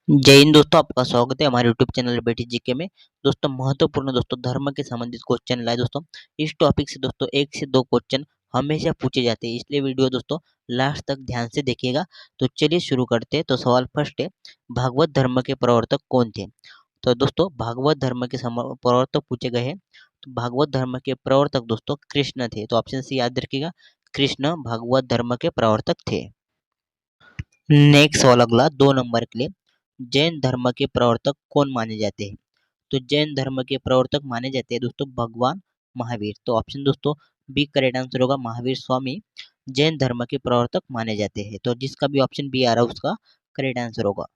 जय हिंद दोस्तों, आपका स्वागत है हमारे यूट्यूब चैनल बेटी जीके में। दोस्तों महत्वपूर्ण दोस्तों धर्म के संबंधित क्वेश्चन लाए दोस्तों। इस टॉपिक से दोस्तों 1 से 2 क्वेश्चन हमेशा पूछे जाते हैं, इसलिए वीडियो दोस्तों लास्ट तक ध्यान से देखिएगा। तो चलिए शुरू करते हैं। तो सवाल फर्स्ट है, भागवत धर्म के प्रवर्तक कौन थे? तो दोस्तों भागवत धर्म के प्रवर्तक पूछे गए हैं। तो भागवत धर्म के प्रवर्तक दोस्तों कृष्ण थे। तो ऑप्शन सी याद रखिएगा, कृष्ण भागवत धर्म के प्रवर्तक थे। नेक्स्ट सवाल अगला 2 नंबर के लिए, जैन धर्म के प्रवर्तक कौन माने जाते हैं? तो जैन धर्म के प्रवर्तक माने जाते हैं दोस्तों भगवान महावीर। तो ऑप्शन दोस्तों बी करेक्ट आंसर होगा, महावीर स्वामी जैन धर्म के प्रवर्तक माने जाते हैं। तो जिसका भी ऑप्शन बी आ रहा है उसका करेक्ट आंसर होगा।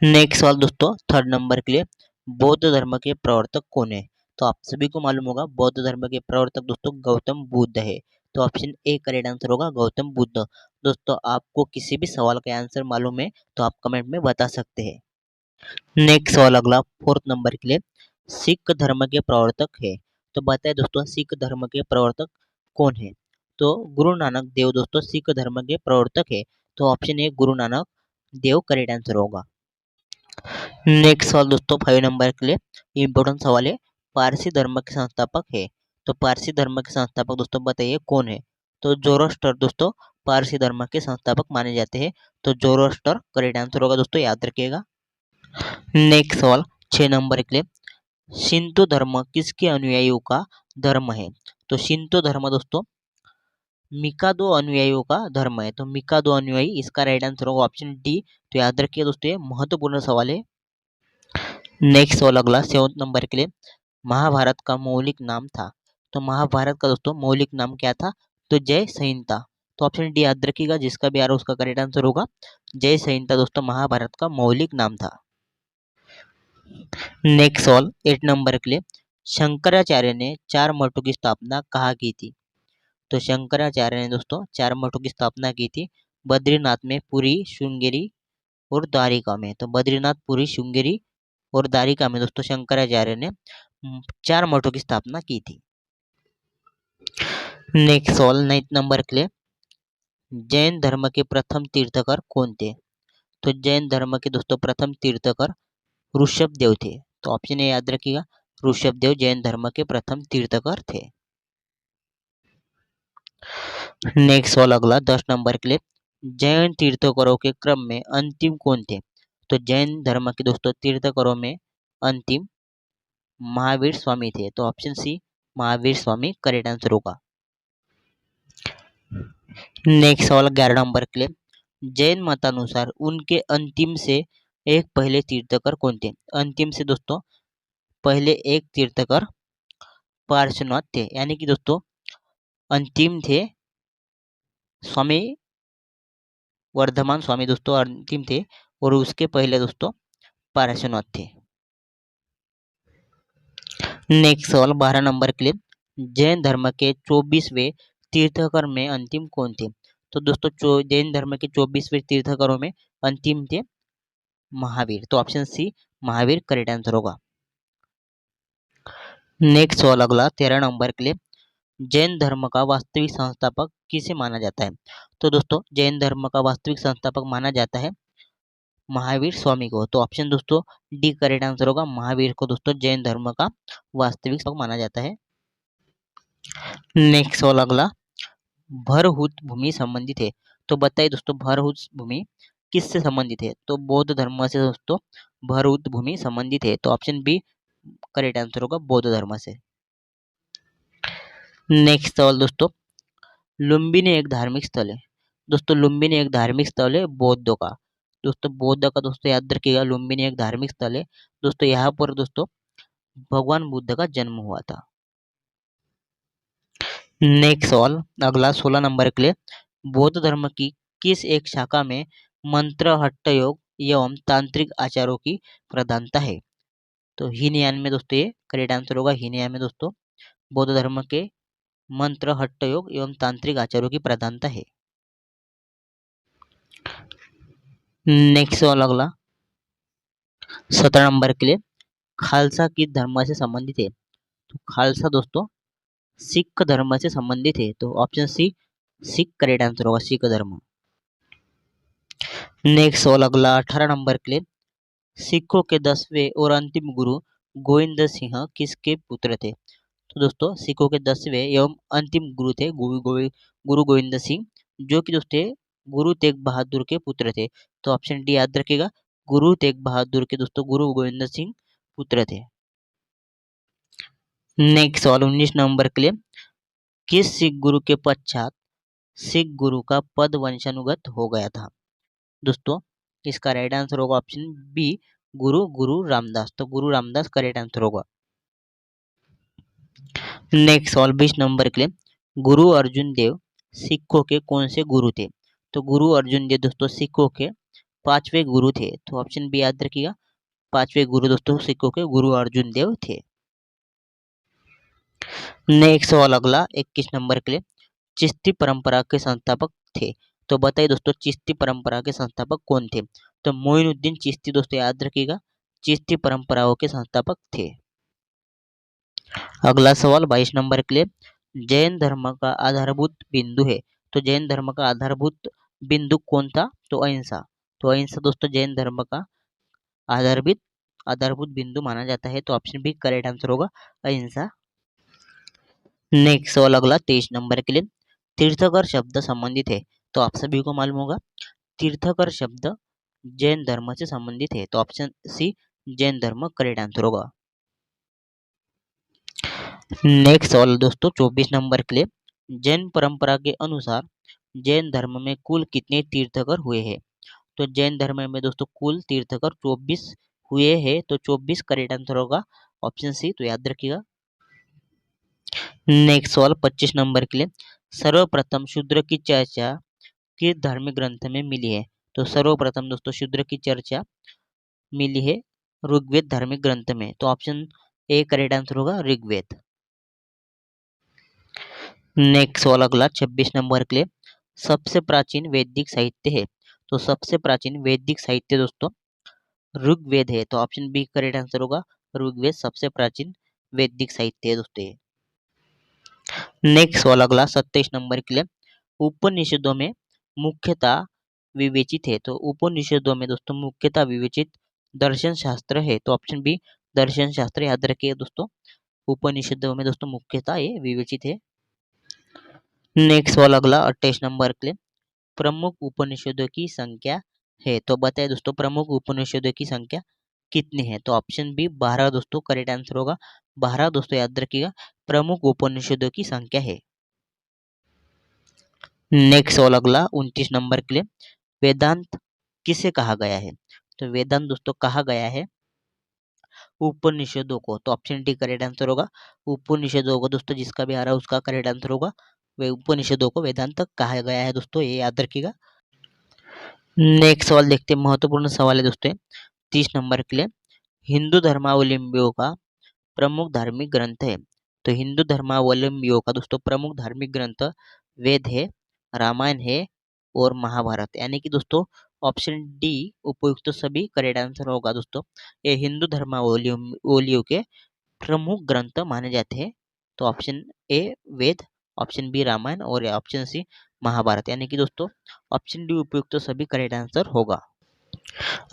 नेक्स्ट सवाल दोस्तों 3rd नंबर के लिए, बौद्ध धर्म के प्रवर्तक कौन है? तो आप सभी को मालूम होगा बौद्ध धर्म के प्रवर्तक दोस्तों गौतम बुद्ध है। तो ऑप्शन ए करेक्ट आंसर होगा, गौतम बुद्ध। दोस्तों आपको किसी भी सवाल का आंसर मालूम है तो आप कमेंट में बता सकते हैं। नेक्स्ट सवाल अगला 4th नंबर के लिए, सिख धर्म के प्रवर्तक है। तो बताए दोस्तों सिख धर्म के प्रवर्तक कौन है? तो गुरु नानक देव दोस्तों सिख धर्म के प्रवर्तक है। तो ऑप्शन ए गुरु नानक देव करेक्ट आंसर होगा। नेक्स्ट सवाल दोस्तों 5 नंबर के लिए इम्पोर्टेंट सवाल है, पारसी धर्म के संस्थापक है। तो पारसी धर्म के संस्थापक दोस्तों बताइए कौन है? तो जोरोस्टर दोस्तों पारसी धर्म के संस्थापक माने जाते हैं। तो जोरोस्टर करेक्ट आंसर होगा दोस्तों, याद रखिएगा। नेक्स्ट सवाल 6 नंबर के लिए, शिंतो धर्म किसके अनुयायियों का धर्म है? तो शिंतो धर्म दोस्तों मिकादो अनुयायियों का धर्म है। तो मिकादो अनुयायी इसका राइट आंसर होगा ऑप्शन डी। तो याद रखिए दोस्तों ये महत्वपूर्ण सवाल है। नेक्स्ट सवाल अगला 7th नंबर के लिए, महाभारत का मौलिक नाम था। तो महाभारत का दोस्तों मौलिक नाम क्या था? तो जय संहिता। तो ऑप्शन डी याद रखिएगा, जिसका भी आ रहा है उसका करेक्ट आंसर होगा जय संहिता। दोस्तों महाभारत का मौलिक नाम था। नेक्स्ट सवाल 8 नंबर के लिए, शंकराचार्य ने 4 मठों की स्थापना कहाँ की थी? तो शंकराचार्य ने दोस्तों 4 मठों की स्थापना की थी बद्रीनाथ में, पुरी, श्रृंगेरी और द्वारिका में। तो बद्रीनाथ, पुरी, श्रृंगेरी और द्वारिका में दोस्तों शंकराचार्य ने 4 मठों की स्थापना की थी। नेक्स्ट सवाल 9th नंबर के लिए, जैन धर्म के प्रथम तीर्थकर कौन थे? तो जैन धर्म के दोस्तों प्रथम तीर्थकर ऋषभ देव थे। तो ऑप्शन ए याद रखिएगा, ऋषभ देव जैन धर्म के प्रथम तीर्थकर थे। नेक्स्ट सवाल अगला 10 नंबर के लिए, जैन तीर्थकरों के क्रम में अंतिम कौन थे? तो जैन धर्म के दोस्तों तीर्थकरों में अंतिम महावीर स्वामी थे। तो option C Mahavir Swami correct answer होगा। नेक्स्ट सवाल 11 नंबर के लिए, जैन मतानुसार उनके अंतिम से एक पहले तीर्थकर कौन थे? अंतिम से दोस्तों पहले एक तीर्थकर पार्श्वनाथ थे, यानी कि दोस्तों अंतिम थे स्वामी वर्धमान स्वामी दोस्तों अंतिम थे, और उसके पहले दोस्तों पार्श्वनाथ थे। नेक्स्ट सवाल 12 नंबर के लिए, जैन धर्म के 24वें तीर्थकर में अंतिम कौन थे? तो दोस्तों जैन धर्म के 24वें तीर्थकरों में अंतिम थे महावीर। तो option C Mahavir correct answer होगा। नेक्स्ट सवाल अगला 13 नंबर के लिए, जैन धर्म का वास्तविक संस्थापक किसे माना जाता है? तो दोस्तों जैन धर्म का वास्तविक संस्थापक माना जाता है महावीर स्वामी को। तो ऑप्शन दोस्तों डी करेक्ट आंसर होगा, महावीर को दोस्तों जैन धर्म का वास्तविक संस्थापक माना जाता है। नेक्स्ट सवाल अगला, भरहुत भूमि संबंधित है। तो बताइए दोस्तों भरहुत भूमि किससे संबंधित है? तो बौद्ध धर्म से दोस्तों भरहुत भूमि संबंधित है। तो ऑप्शन बी करेक्ट आंसर होगा, बौद्ध धर्म से। नेक्स्ट सवाल दोस्तों, लुम्बिनी एक धार्मिक स्थल है। दोस्तों लुम्बिनी एक धार्मिक स्थल है बौद्ध का। दोस्तों बौद्ध का दोस्तों याद रखिएगा, लुम्बिनी एक धार्मिक स्थल है। दोस्तों यहाँ पर दोस्तों भगवान बुद्ध का जन्म हुआ था। नेक्स्ट सवाल अगला 16 नंबर के लिए, बौद्ध धर्म की किस एक शाखा में मंत्र, हट्ट योग एवं तांत्रिक आचारों की प्रधानता है? तो हीनयान में दोस्तों ये करेक्ट आंसर होगा, हीनयान में दोस्तों बौद्ध धर्म के मंत्र, हट्ट योग एवं तांत्रिक आचारों की प्रधानता है। नेक्स्ट सवाल अगला 17 नंबर के लिए, खालसा किस धर्म से संबंधित है? तो खालसा दोस्तों सिख धर्म से संबंधित है। तो option C Sikh correct answer होगा, सिख धर्म। नेक्स्ट सवाल अगला 18 नंबर के लिए, सिखों के 10वें और अंतिम गुरु गोविंद सिंह किसके पुत्र थे? तो दोस्तों सिखों के 10वें एवं अंतिम गुरु थे गुरु गोविंद सिंह, जो कि दोस्तों गुरु तेग बहादुर के पुत्र थे। तो ऑप्शन डी याद रखिएगा, गुरु तेग बहादुर के दोस्तों गुरु गोविंद सिंह पुत्र थे। नेक्स्ट सवाल 19 नंबर के लिए, किस सिख गुरु के पश्चात सिख गुरु का पद वंशानुगत हो गया था? दोस्तों इसका राइट आंसर होगा ऑप्शन बी, गुरु रामदास। तो गुरु रामदास करेक्ट आंसर होगा। नेक्स्ट सवाल 20 नंबर के लिए, गुरु अर्जुन देव सिखों के कौन से गुरु थे? तो गुरु अर्जुन देव दोस्तों सिखों के 5वें गुरु थे। तो ऑप्शन बी याद रखिएगा, 5वें गुरु दोस्तों सिखों के गुरु अर्जुन देव थे। नेक्स्ट सवाल अगला 21 नंबर के लिए, चिश्ती परंपरा के संस्थापक थे? तो बताइए दोस्तों चिश्ती परंपरा के संस्थापक कौन थे? तो मोइनुद्दीन चिश्ती दोस्तों याद रखिएगा, चिश्ती परंपराओं के संस्थापक थे। अगला सवाल 22 नंबर के लिए, जैन धर्म का आधारभूत बिंदु है? तो जैन धर्म का आधारभूत बिंदु कौन था? तो अहिंसा। तो अहिंसा दोस्तों जैन धर्म का आधारभूत आधारभूत बिंदु माना जाता है। तो ऑप्शन बी करेक्ट आंसर होगा, अहिंसा। नेक्स्ट सवाल अगला 23 नंबर के लिए, तीर्थकर शब्द संबंधित है? तो आप सभी को मालूम होगा तीर्थकर शब्द जैन धर्म से संबंधित है। तो ऑप्शन सी जैन धर्म करेक्ट आंसर होगा। नेक्स्ट सवाल दोस्तों 24 नंबर के लिए, जैन परंपरा के अनुसार जैन धर्म में कुल कितने तीर्थकर हुए हैं? तो जैन धर्म में दोस्तों कुल तीर्थकर 24 हुए हैं। तो 24 करेक्ट आंसर होगा, ऑप्शन सी। तो याद रखिएगा। नेक्स्ट सवाल 25 नंबर के लिए, सर्वप्रथम शूद्र की चर्चा किस धार्मिक ग्रंथ में मिली है? तो सर्वप्रथम दोस्तों शूद्र की चर्चा मिली है ऋग्वेद धार्मिक ग्रंथ में। तो ऑप्शन ए करेक्ट आंसर होगा, ऋग्वेद। नेक्स्ट सवाल अगला 26 नंबर के लिए, सबसे प्राचीन वैदिक साहित्य है? तो सबसे प्राचीन वैदिक साहित्य दोस्तों ऋग्वेद है। तो ऑप्शन बी करेक्ट आंसर होगा, ऋग्वेद सबसे प्राचीन वैदिक साहित्य है दोस्तों। नेक्स्ट सवाल अगला 27 नंबर के लिए, उपनिषदों में मुख्यतः विवेचित है? तो उपनिषदों में दोस्तों मुख्यतः विवेचित दर्शन शास्त्र है। तो ऑप्शन बी दर्शन शास्त्र याद रखिए दोस्तों, उपनिषदों में दोस्तों मुख्यतः ये विवेचित है। नेक्स्ट सवाल अगला 28 नंबर के लिए, प्रमुख उपनिषदों की संख्या है? तो बताइए दोस्तों प्रमुख उपनिषदों की संख्या कितनी है? तो ऑप्शन बी 12 दोस्तों करेक्ट आंसर होगा, 12 दोस्तों याद रखिएगा प्रमुख उपनिषदों की संख्या है। नेक्स्ट सवाल अगला 29 नंबर के लिए, वेदांत किसे कहा गया है? तो वेदांत दोस्तों कहा गया है उपनिषदों को। तो ऑप्शन डी करेक्ट आंसर होगा, उपनिषदों को दोस्तों जिसका भी आ रहा है उसका करेक्ट आंसर होगा, वे उपनिषदों को वेदांत कहा गया है दोस्तों, ये याद रखिएगा। नेक्स्ट सवाल देखते हैं, महत्वपूर्ण सवाल है दोस्तों 30 नंबर के लिए, हिंदू धर्मावलंबियों का प्रमुख धार्मिक ग्रंथ है? तो हिंदू धर्मावलंबियों का दोस्तों प्रमुख धार्मिक ग्रंथ वेद है, रामायण है और महाभारत, यानी कि दोस्तों ऑप्शन डी उपयुक्त सभी करेक्ट आंसर होगा दोस्तों। ये हिंदू धर्मावलंबियों के प्रमुख ग्रंथ माने जाते हैं। तो option A Veda, option B Ramayana और ऑप्शन सी महाभारत, यानी कि दोस्तों ऑप्शन डी उपयुक्त सभी करेक्ट आंसर होगा।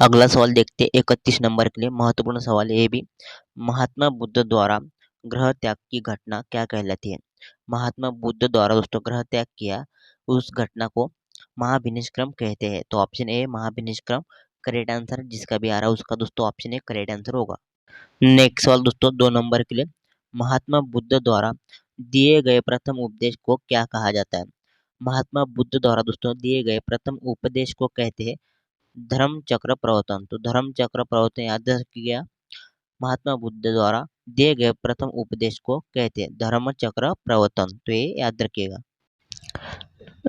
अगला सवाल देखते हैं 31 नंबर के लिए, महत्वपूर्ण सवाल है ये भी, महात्मा बुद्ध द्वारा ग्रह त्याग की घटना क्या कहलाती है? महात्मा बुद्ध द्वारा दोस्तों ग्रह त्याग किया उस घटना को महाविनिष्क्रम कहते हैं। तो ऑप्शन ए महाविनिष्क्रम करेक्ट आंसर, जिसका भी आ रहा है उसका दोस्तों ऑप्शन ए करेक्ट आंसर होगा। नेक्स्ट सवाल दोस्तों 2 नंबर के लिए, महात्मा बुद्ध द्वारा दिए गए प्रथम उपदेश को क्या कहा जाता है? महात्मा बुद्ध द्वारा दोस्तों दिए गए प्रथम उपदेश को कहते हैं धर्म चक्र प्रवर्तन। तो धर्म चक्र प्रवर्तन याद रखिएगा, महात्मा बुद्ध द्वारा दिए गए प्रथम उपदेश को कहते हैं धर्म चक्र प्रवर्तन। तो ये याद रखिएगा।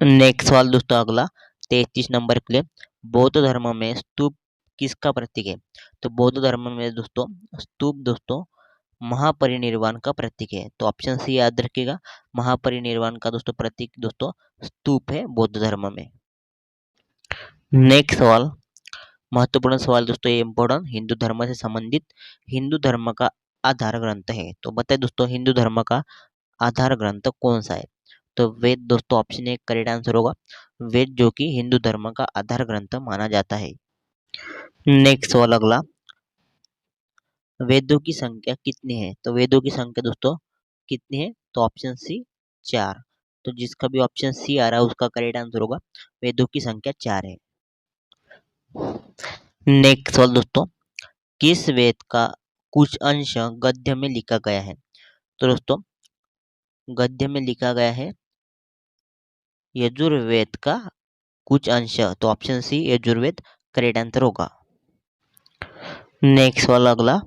नेक्स्ट सवाल दोस्तों अगला 33 नंबर के लिए, बौद्ध धर्म में स्तूप किसका प्रतीक है? तो बौद्ध धर्म में दोस्तों स्तूप दोस्तों महापरिनिर्वाण का प्रतीक है। तो ऑप्शन सी याद रखिएगा, महापरिनिर्वाण का दोस्तों प्रतीक दोस्तों स्तूप है बौद्ध धर्म में। नेक्स्ट सवाल महत्वपूर्ण सवाल दोस्तों ये इम्पोर्टेंट, हिंदू धर्म से संबंधित हिंदू धर्म का आधार ग्रंथ है? तो बताइए दोस्तों हिंदू धर्म का आधार ग्रंथ कौन सा है? तो वेद दोस्तों ऑप्शन ए करेक्ट आंसर होगा। वेद जो कि हिंदू धर्म का आधार ग्रंथ माना जाता है। नेक्स्ट सवाल अगला, वेदों की संख्या कितनी है? तो वेदों की संख्या दोस्तों कितनी है? तो ऑप्शन सी 4। तो जिसका भी ऑप्शन सी आ रहा है उसका करेक्ट आंसर होगा। वेदों की संख्या 4 है। नेक्स्ट सवाल दोस्तों, किस वेद का कुछ अंश गद्य में लिखा गया है? तो दोस्तों गद्य में लिखा गया है यजुर्वेद का कुछ अंश, तो option C Yajurveda correct answer होगा। नेक्स्ट सवाल अगला,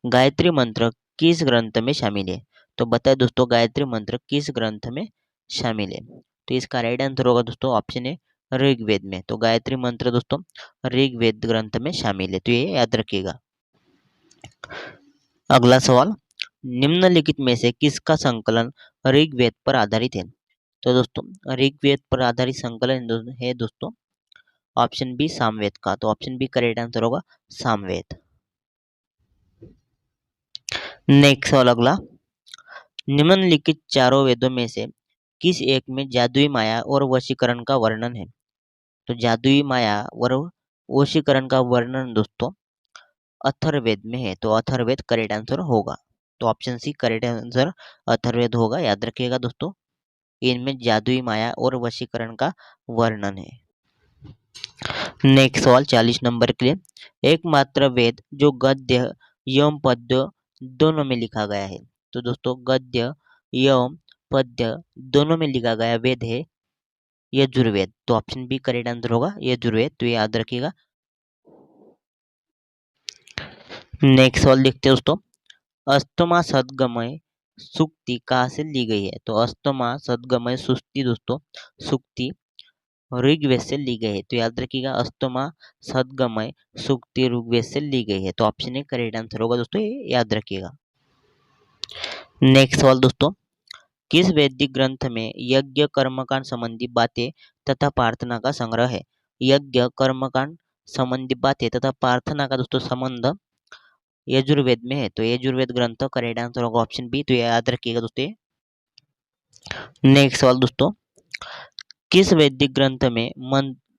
गायत्री मंत्र किस ग्रंथ में शामिल है? तो बताए दोस्तों गायत्री मंत्र किस ग्रंथ में शामिल है? तो इसका राइट आंसर होगा दोस्तों ऑप्शन ए ऋग्वेद में। तो गायत्री मंत्र दोस्तों ऋग्वेद ग्रंथ में शामिल है, तो ये याद रखिएगा। अगला सवाल, निम्नलिखित में से किसका संकलन ऋग्वेद पर आधारित है? तो दोस्तों ऋग्वेद पर आधारित संकलन है दोस्तों ऑप्शन बी सामवेद का। तो ऑप्शन बी करेक्ट आंसर होगा सामवेद। नेक्स्ट सवाल अगला, निम्नलिखित चारों वेदों में से किस एक में जादुई माया और वशीकरण का वर्णन है? तो जादुई माया और वशीकरण का वर्णन दोस्तों अथर्ववेद में है, तो अथर्ववेद करेक्ट आंसर होगा। तो option C correct answer Atharvaveda होगा, याद रखिएगा दोस्तों। इनमें जादुई माया और वशीकरण का वर्णन है। नेक्स्ट सवाल 40 नंबर के लिए, एकमात्र वेद जो गद्य एवं पद्य दोनों में लिखा गया है? तो दोस्तों गद्य एवं पद्य दोनों में लिखा गया वेद है यजुर्वेद। तो ऑप्शन बी करेक्ट आंसर होगा यजुर्वेद, तो ये याद रखिएगा। नेक्स्ट सवाल देखते हैं दोस्तों, अष्टमा सद्गमय सुक्ति कहाँ से ली गई है? तो अष्टमा सद्गमय सुक्ति दोस्तों सुक्ति ऋग्वेद से ली गई है, तो याद रखिएगा अष्टमा सद्गमय सुक्ति ऋग्वेद से ली गई है। तो ऑप्शन ए करेक्ट आंसर होगा दोस्तों, ये याद रखिएगा। नेक्स्ट सवाल दोस्तों, किस वैदिक ग्रंथ में यज्ञ कर्मकांड संबंधी बातें तथा प्रार्थना का संग्रह है? यज्ञ कर्मकांड संबंधी बातें तथा प्रार्थना का दोस्तों संबंध यजुर्वेद में है, तो यजुर्वेद ग्रंथ करेक्ट आंसर होगा ऑप्शन बी, तो ये याद रखिएगा दोस्तों। नेक्स्ट सवाल दोस्तों, किस वैदिक ग्रंथ में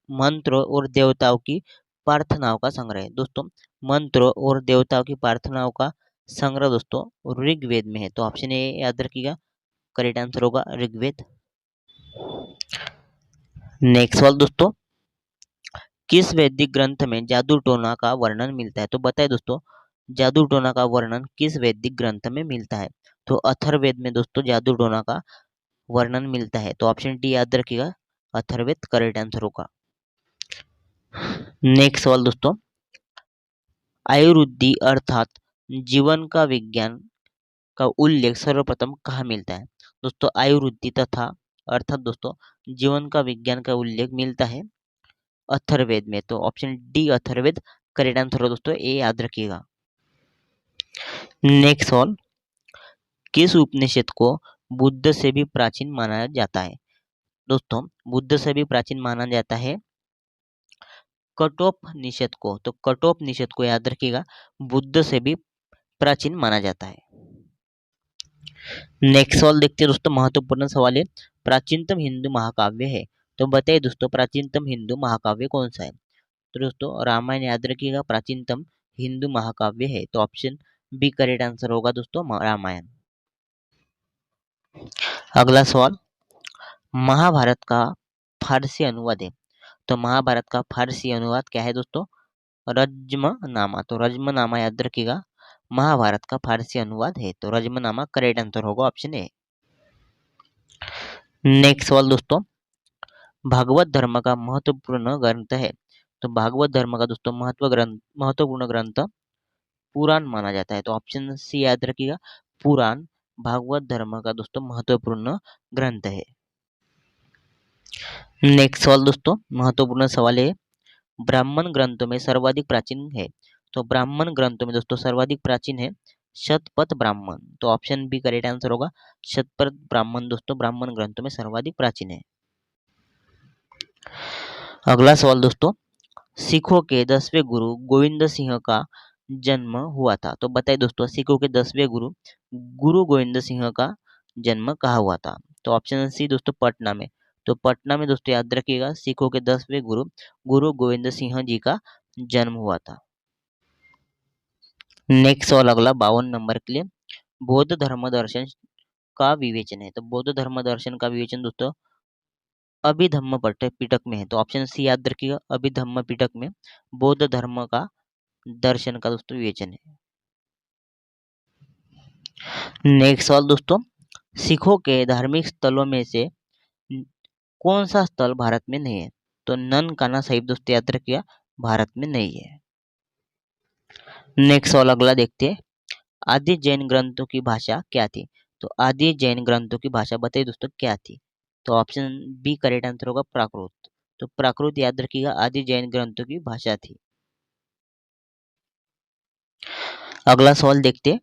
मंत्र और देवताओं की प्रार्थनाओं का संग्रह है? दोस्तों मंत्र और देवताओं की प्रार्थनाओं का संग्रह दोस्तों ऋग्वेद में है, तो ऑप्शन ए याद रखिएगा करेक्ट आंसर होगा ऋग्वेद। नेक्स्ट सवाल दोस्तों, किस वैदिक ग्रंथ में जादू टोना का वर्णन मिलता है? तो बताए दोस्तों जादू टोना का वर्णन किस वैदिक ग्रंथ में मिलता है? तो अथर्ववेद में दोस्तों जादू टोना का वर्णन मिलता है, तो ऑप्शन डी याद रखिएगा अथर्ववेद करेक्ट आंसर होगा। नेक्स्ट सवाल दोस्तों, आयुर्वृद्धि अर्थात जीवन का विज्ञान का उल्लेख सर्वप्रथम कहाँ मिलता है? दोस्तों आयुर्वृद्धि तथा अर्थात दोस्तों जीवन का विज्ञान का उल्लेख मिलता है अथर्ववेद में, तो option D Atharvaveda correct answer हो दोस्तों, ये याद रखिएगा। नेक्स्ट सवाल, किस उपनिषद को बुद्ध से भी प्राचीन माना जाता है? दोस्तों बुद्ध से भी प्राचीन माना जाता है कठोपनिषद को, तो कठोपनिषद को याद रखिएगा बुद्ध से भी प्राचीन माना जाता है। नेक्स्ट सवाल देखते हैं दोस्तों, महत्वपूर्ण सवाल है, प्राचीनतम हिंदू महाकाव्य है? तो बताइए दोस्तों प्राचीनतम हिंदू महाकाव्य कौन सा है? तो दोस्तों रामायण याद रखिएगा प्राचीनतम हिंदू महाकाव्य है, तो ऑप्शन बी करेक्ट आंसर होगा दोस्तों रामायण। अगला सवाल, महाभारत का फारसी अनुवाद है? तो महाभारत का फारसी अनुवाद क्या है दोस्तों? रज्मनामा, तो रज्मनामा याद रखिएगा महाभारत का फारसी अनुवाद है, तो रज्मनामा करेक्ट आंसर होगा ऑप्शन ए। नेक्स्ट सवाल दोस्तों, भागवत धर्म का महत्वपूर्ण ग्रंथ है? तो भागवत धर्म का दोस्तों महत्वपूर्ण ग्रंथ पुराण माना जाता है, तो ऑप्शन सी याद रखिएगा पुराण भागवत धर्म का दोस्तों महत्वपूर्ण ग्रंथ है। नेक्स्ट सवाल दोस्तों, महत्वपूर्ण सवाल है, ब्राह्मण ग्रंथों में सर्वाधिक प्राचीन है? तो ब्राह्मण ग्रंथों में दोस्तों सर्वाधिक प्राचीन है शतपथ ब्राह्मण, तो ऑप्शन बी करेक्ट आंसर होगा शतपथ ब्राह्मण दोस्तों ब्राह्मण ग्रंथों में सर्वाधिक प्राचीन है। अगला सवाल दोस्तों, सिखों के 10वें गुरु गोविंद सिंह का जन्म हुआ था? तो बताइए दोस्तों सिखों के 10वें गुरु गुरु गोविंद सिंह का जन्म कहाँ हुआ था? तो ऑप्शन सी दोस्तों पटना में। तो पटना में दोस्तों याद रखिएगा सिखों के 10वें गुरु गुरु गोविंद सिंह जी का जन्म हुआ था। नेक्स्ट सवाल अगला 52 नंबर के लिए, बौद्ध धर्म दर्शन का विवेचन है। तो बौद्ध धर्म दर्शन का विवेचन दोस्तों अभिधम्म पिटक में है। तो ऑप्शन सी याद रखिएगा अभिधम्म पिटक में बौद्ध धर्म का दर्शन का दोस्तों विवेचन है। नेक्स्ट सवाल दोस्तों, सिखों के धार्मिक स्थलों में से कौन सा स्थल भारत में नहीं है। तो ननकाना साहिब दोस्तों याद रखिएगा भारत में नहीं है। नेक्स्ट सवाल अगला देखते हैं, आदि जैन ग्रंथों की भाषा क्या थी। तो आदि जैन ग्रंथों की भाषा बताइए दोस्तों क्या थी। तो ऑप्शन बी करेक्ट आंसर होगा प्राकृत। तो प्राकृत याद रखिएगा आदि जैन ग्रंथों की भाषा थी। अगला सवाल देखते हैं,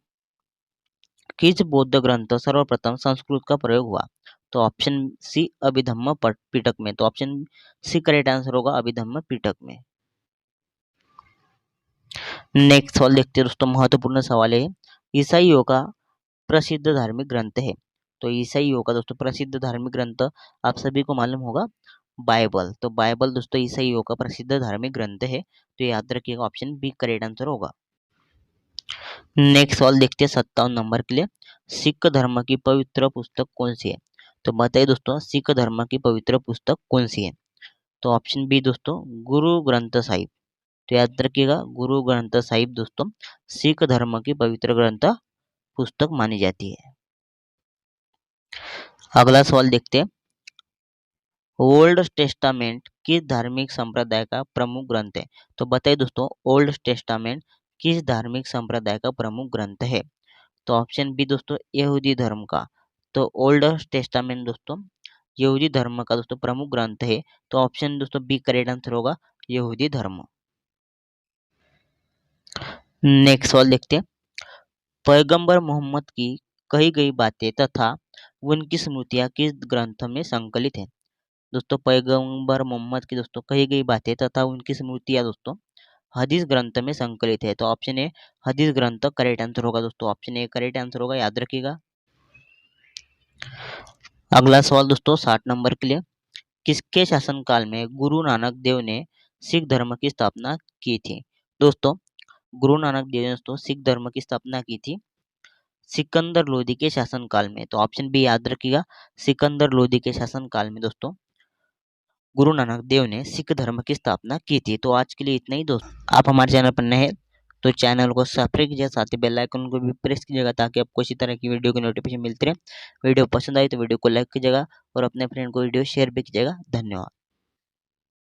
किस बौद्ध ग्रंथ सर्वप्रथम संस्कृत का प्रयोग हुआ। तो ऑप्शन सी अभिधम्म पिटक में। तो ऑप्शन सी करेक्ट आंसर होगा अभिधम्म पिटक में। नेक्स्ट सवाल देखते हैं दोस्तों, महत्वपूर्ण सवाल है, ईसाइयों का प्रसिद्ध धार्मिक ग्रंथ है। तो ईसाइयों का दोस्तों प्रसिद्ध धार्मिक ग्रंथ आप सभी को मालूम होगा बाइबल। तो बाइबल दोस्तों ईसाइयों का प्रसिद्ध धार्मिक ग्रंथ है। तो याद रखिएगा ऑप्शन बी करेक्ट आंसर होगा। नेक्स्ट सवाल देखते हैं 57 नंबर के लिए, सिख धर्म की पवित्र पुस्तक कौन सी है। तो बताइए दोस्तों सिख धर्म की पवित्र पुस्तक कौन सी है। तो ऑप्शन बी दोस्तों गुरु ग्रंथ साहिब। तो याद रखिएगा गुरु ग्रंथ साहिब दोस्तों सिख धर्म की पवित्र ग्रंथ पुस्तक मानी जाती है। अगला सवाल देखते हैं, ओल्ड टेस्टामेंट किस धार्मिक संप्रदाय का प्रमुख ग्रंथ है। तो बताइए दोस्तों ओल्ड टेस्टामेंट किस धार्मिक संप्रदाय का प्रमुख ग्रंथ है। तो ऑप्शन बी दोस्तों यहूदी धर्म का। तो ओल्ड टेस्टामेंट दोस्तों यहूदी धर्म का दोस्तों प्रमुख ग्रंथ है। तो ऑप्शन दोस्तों बी करेक्ट आंसर होगा यहूदी धर्म। नेक्स्ट सवाल देखते हैं, पैगंबर मोहम्मद की कही गई बातें तथा उनकी स्मृतियां किस ग्रंथ में संकलित है। दोस्तों पैगंबर मोहम्मद की दोस्तों कही गई बातें तथा उनकी स्मृतियां दोस्तों हदीस ग्रंथ में संकलित है। तो ऑप्शन ए हदीस ग्रंथ करेक्ट आंसर होगा दोस्तों ऑप्शन ए करेक्ट आंसर होगा याद रखिएगा। अगला सवाल दोस्तों 60 नंबर के लिए, किसके शासनकाल में गुरु नानक देव ने सिख धर्म की स्थापना की थी। दोस्तों गुरु नानक देव ने दोस्तों सिख धर्म की स्थापना की थी सिकंदर लोदी के शासनकाल में। तो ऑप्शन बी याद रखिएगा सिकंदर लोदी के शासनकाल में दोस्तों गुरु नानक देव ने सिख धर्म की स्थापना की थी। तो आज के लिए इतना ही दोस्तों, आप हमारे चैनल पर नए हैं तो चैनल को सब्सक्राइब कीजिए, साथ ही बेल आइकन को भी प्रेस कीजिएगा ताकि आपको इसी तरह की वीडियो की नोटिफिकेशन मिलती रहे। वीडियो पसंद आई तो वीडियो को लाइक कीजिएगा और अपने फ्रेंड को वीडियो शेयर भी कीजिएगा। धन्यवाद।